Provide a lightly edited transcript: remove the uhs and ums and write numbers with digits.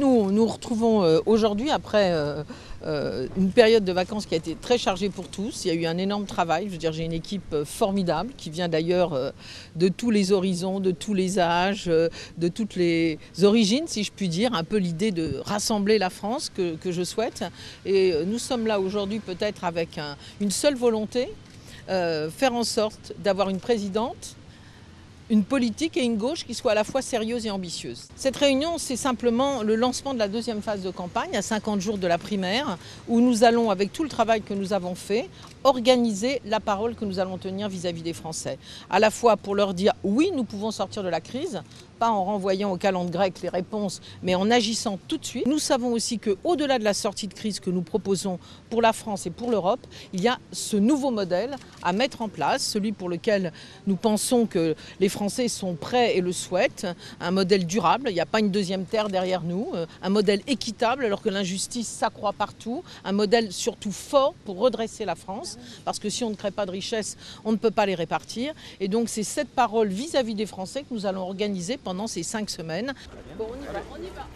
nous nous retrouvons aujourd'hui après une période de vacances qui a été très chargée pour tous. Il y a eu un énorme travail. Je veux dire, j'ai une équipe formidable qui vient d'ailleurs de tous les horizons, de tous les âges, de toutes les origines, si je puis dire. Un peu l'idée de rassembler la France que je souhaite. Et nous sommes là aujourd'hui peut-être avec une seule volonté, faire en sorte d'avoir une présidente, une politique et une gauche qui soient à la fois sérieuses et ambitieuses. Cette réunion, c'est simplement le lancement de la deuxième phase de campagne, à 50 jours de la primaire, où nous allons, avec tout le travail que nous avons fait, organiser la parole que nous allons tenir vis-à-vis des Français. À la fois pour leur dire oui, nous pouvons sortir de la crise, pas en renvoyant au calendrier grec les réponses, mais en agissant tout de suite. Nous savons aussi qu'au-delà de la sortie de crise que nous proposons pour la France et pour l'Europe, il y a ce nouveau modèle à mettre en place, celui pour lequel nous pensons que les Français sont prêts et le souhaitent, un modèle durable, il n'y a pas une deuxième terre derrière nous, un modèle équitable alors que l'injustice s'accroît partout, un modèle surtout fort pour redresser la France, parce que si on ne crée pas de richesses, on ne peut pas les répartir. Et donc c'est cette parole vis-à-vis des Français que nous allons organiser pendant ces 5 semaines. Bon, on y va.